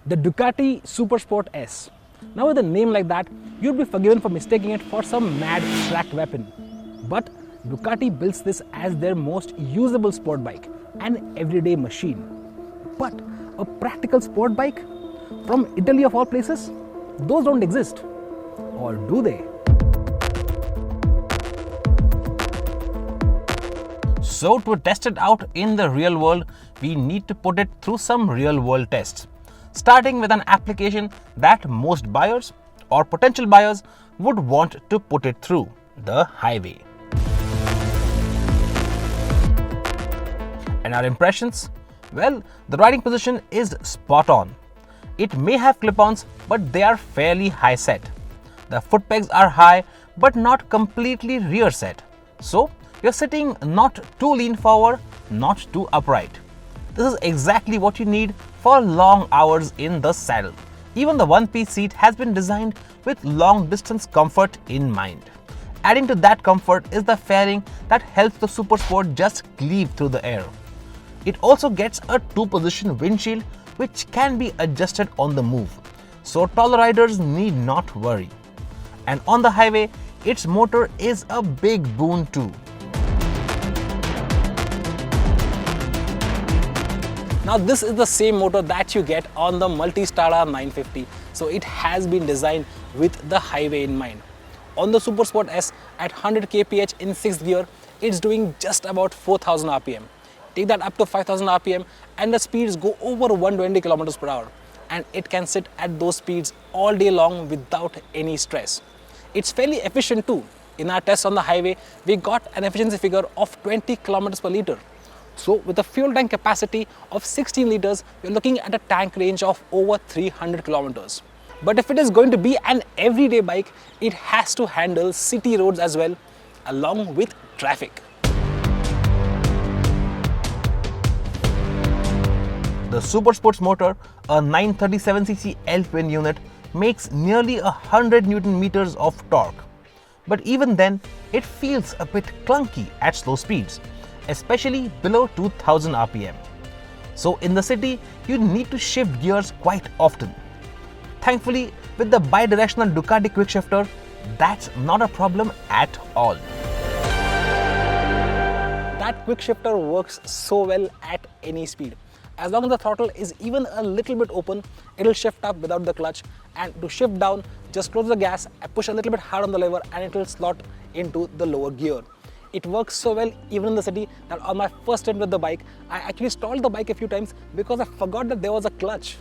The Ducati Supersport S. Now with a name like that, you'd be forgiven for mistaking it for some mad track weapon. But Ducati builds this as their most usable sport bike, an everyday machine. But a practical sport bike? From Italy of all places? Those don't exist. Or do they? So to test it out in the real world, we need to put it through some real world tests. Starting with an application that most buyers or potential buyers would want to put it through, the highway. And our impressions? Well, the riding position is spot on. It may have clip-ons, but they are fairly high set. The foot pegs are high, but not completely rear set. So, you're sitting not too lean forward, not too upright. This is exactly what you need for long hours in the saddle. Even the one-piece seat has been designed with long-distance comfort in mind. Adding to that comfort is the fairing that helps the Supersport just cleave through the air. It also gets a two-position windshield which can be adjusted on the move, so taller riders need not worry. And on the highway, its motor is a big boon too. Now this is the same motor that you get on the Multistrada 950, so it has been designed with the highway in mind. On the Supersport S at 100 kph in 6th gear, it's doing just about 4000 rpm. Take that up to 5000 rpm and the speeds go over 120 km per hour, and it can sit at those speeds all day long without any stress. It's fairly efficient too. In our test on the highway, we got an efficiency figure of 20 km per liter. So with a fuel tank capacity of 16 liters, we're looking at a tank range of over 300 kilometers. But if it is going to be an everyday bike, it has to handle city roads as well, along with traffic. The Supersport's motor, a 937cc L-twin unit, makes nearly 100 Newton meters of torque. But even then, it feels a bit clunky at slow speeds, especially below 2000 rpm. So in the city, you need to shift gears quite often. Thankfully, with the bi-directional Ducati quickshifter, that's not a problem at all. That quickshifter works so well at any speed. As long as the throttle is even a little bit open, it'll shift up without the clutch, and to shift down, just close the gas and push a little bit hard on the lever and it will slot into the lower gear. It works so well even in the city that on my first stint with the bike, I actually stalled the bike a few times because I forgot that there was a clutch.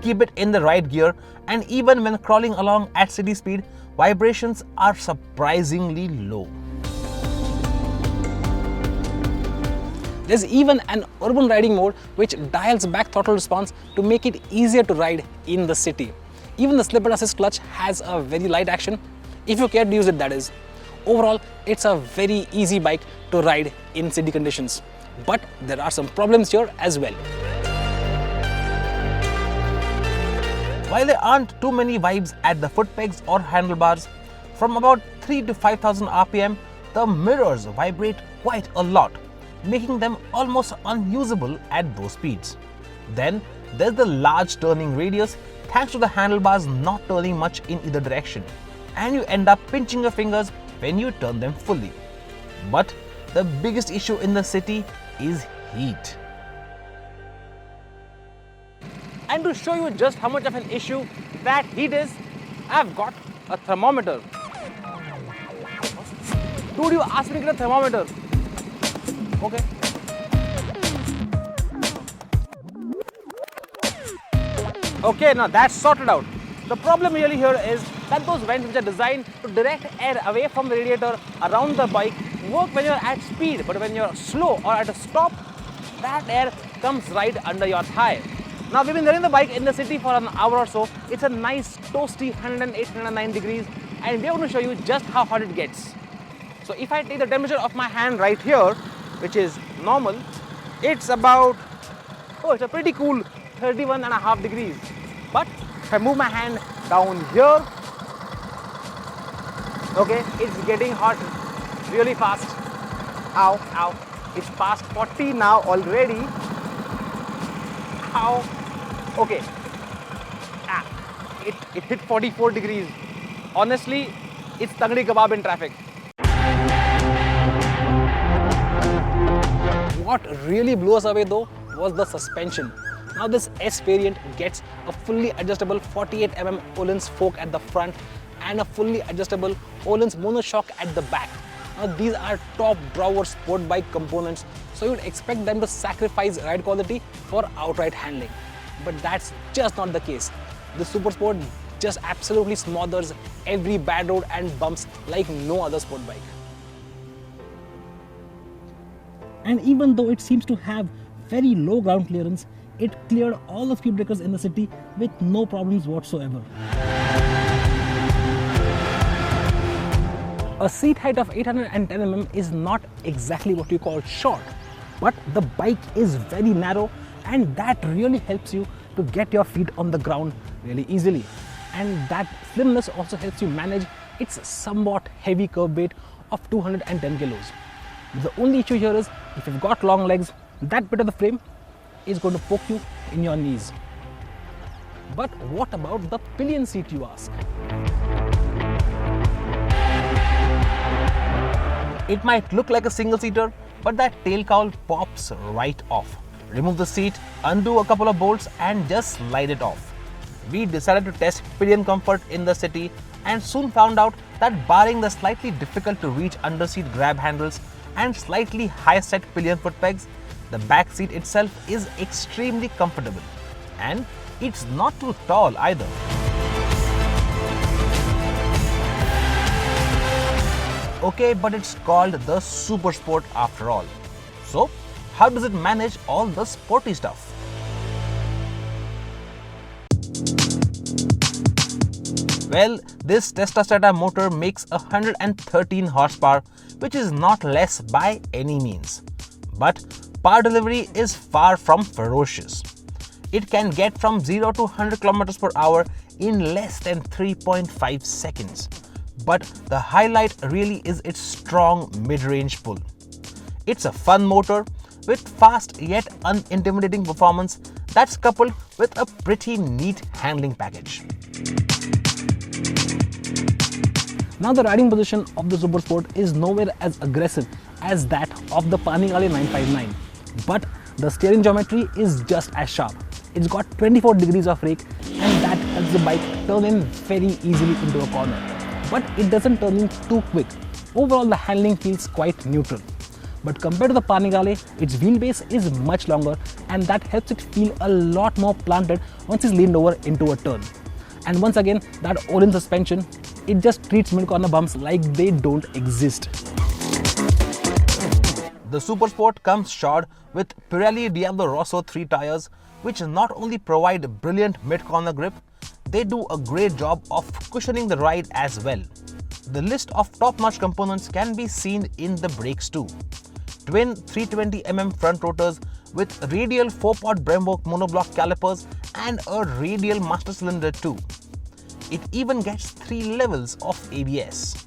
Keep it in the right gear, and even when crawling along at city speed, vibrations are surprisingly low. There's even an urban riding mode which dials back throttle response to make it easier to ride in the city. Even the slip and assist clutch has a very light action, if you care to use it, that is. Overall, it's a very easy bike to ride in city conditions. But there are some problems here as well. While there aren't too many vibes at the foot pegs or handlebars, from about 3 to 5000 rpm, the mirrors vibrate quite a lot, making them almost unusable at those speeds. Then there's the large turning radius thanks to the handlebars not turning much in either direction, and you end up pinching your fingers when you turn them fully. But the biggest issue in the city is heat. And to show you just how much of an issue that heat is, I've got a thermometer. Dude, you asked me to get a thermometer. Okay. Okay, now that's sorted out. The problem really here is that those vents which are designed to direct air away from the radiator around the bike work when you're at speed, but when you're slow or at a stop, that air comes right under your thigh. Now we've been running the bike in the city for an hour or so. It's a nice toasty 108, 109 degrees, and we're going to show you just how hot it gets. So if I take the temperature of my hand right here, which is normal, it's about, it's a pretty cool 31.5 degrees. But if I move my hand down here, okay, it's getting hot really fast. Ow, ow. It's past 40 now already. how? Okay. It hit 44 degrees. Honestly, it's tangdi kebab in traffic. What really blew us away though was the suspension. Now this S variant gets a fully adjustable 48mm Öhlins fork at the front and a fully adjustable Öhlins monoshock at the back. Now these are top drawer sport bike components, so you'd expect them to sacrifice ride quality for outright handling. But that's just not the case. The Supersport just absolutely smothers every bad road and bumps like no other sport bike. And even though it seems to have very low ground clearance, it cleared all the speed breakers in the city with no problems whatsoever. A seat height of 810mm is not exactly what you call short, but the bike is very narrow and that really helps you to get your feet on the ground really easily. And that slimness also helps you manage its somewhat heavy curb weight of 210 kilos. The only issue here is if you've got long legs, that bit of the frame is going to poke you in your knees. But what about the pillion seat, you ask? It might look like a single seater, but that tail cowl pops right off. Remove the seat, undo a couple of bolts and just slide it off. We decided to test pillion comfort in the city and soon found out that barring the slightly difficult to reach underseat grab handles and slightly high set pillion foot pegs, the back seat itself is extremely comfortable. And it's not too tall either. Okay, but it's called the Supersport after all. So, how does it manage all the sporty stuff? Well, this Multistrada motor makes 113 horsepower, which is not less by any means. But power delivery is far from ferocious. It can get from 0 to 100 km per hour in less than 3.5 seconds. But the highlight really is its strong mid-range pull. It's a fun motor with fast yet unintimidating performance that's coupled with a pretty neat handling package. Now the riding position of the Supersport is nowhere as aggressive as that of the Panigale 959, but the steering geometry is just as sharp. It's got 24 degrees of rake and that helps the bike turn in very easily into a corner. But it doesn't turn in too quick. Overall the handling feels quite neutral. But compared to the Panigale, its wheelbase is much longer and that helps it feel a lot more planted once it's leaned over into a turn. And once again, that Öhlins suspension, it just treats mid-corner bumps like they don't exist. The Supersport comes shod with Pirelli Diablo Rosso 3 tires, which not only provide brilliant mid-corner grip, they do a great job of cushioning the ride as well. The list of top-notch components can be seen in the brakes too. Twin 320mm front rotors with radial 4-pot Brembo monoblock calipers and a radial master cylinder too. It even gets 3 levels of ABS.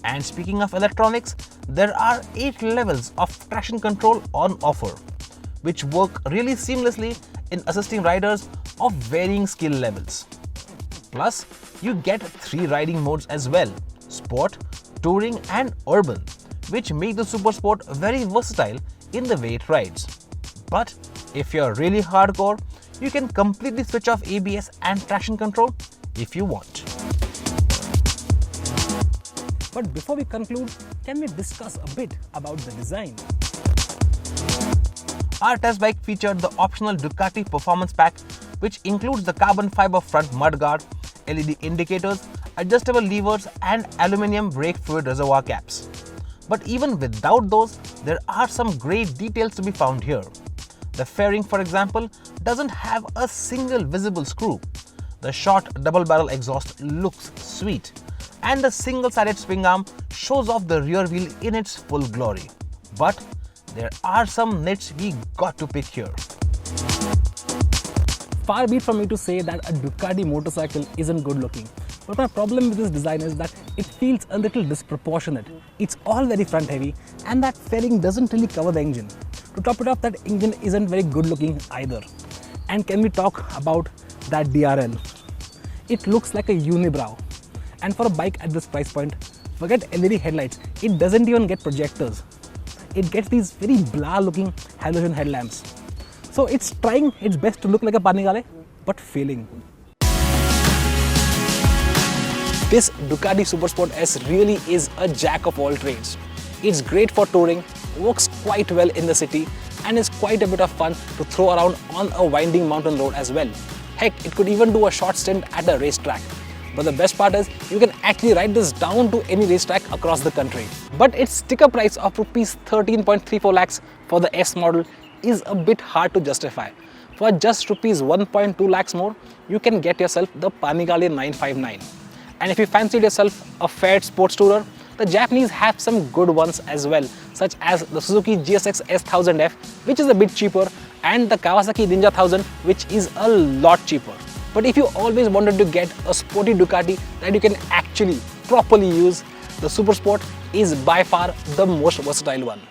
And speaking of electronics, there are 8 levels of traction control on offer, which work really seamlessly in assisting riders of varying skill levels. Plus, you get 3 riding modes as well: Sport, Touring and Urban, which make the Supersport very versatile in the way it rides. But if you're really hardcore, you can completely switch off ABS and traction control if you want. But before we conclude, can we discuss a bit about the design? Our test bike featured the optional Ducati Performance Pack, which includes the carbon fiber front mudguard, LED indicators, adjustable levers and aluminium brake fluid reservoir caps. But even without those, there are some great details to be found here. The fairing, for example, doesn't have a single visible screw. The short double barrel exhaust looks sweet, and the single-sided swing arm shows off the rear wheel in its full glory. But there are some nits we got to pick here. Far be it from me to say that a Ducati motorcycle isn't good looking, but my problem with this design is that it feels a little disproportionate. It's all very front heavy and that fairing doesn't really cover the engine. To top it off, that engine isn't very good looking either. And can we talk about that DRL? It looks like a unibrow. And for a bike at this price point, forget LED headlights, it doesn't even get projectors. It gets these very blah looking halogen headlamps. So it's trying its best to look like a Panigale, but failing. This Ducati Supersport S really is a jack of all trades. It's great for touring, works quite well in the city, and is quite a bit of fun to throw around on a winding mountain road as well. Heck, it could even do a short stint at a racetrack. But the best part is, you can actually ride this down to any racetrack across the country. But its sticker price of Rs 13.34 lakhs for the S model is a bit hard to justify. For just Rs 1.2 lakhs more, you can get yourself the Panigale 959. And if you fancied yourself a fair sports tourer, the Japanese have some good ones as well, such as the Suzuki GSX S1000F, which is a bit cheaper, and the Kawasaki Ninja 1000, which is a lot cheaper. But if you always wanted to get a sporty Ducati that you can actually properly use, the Supersport is by far the most versatile one.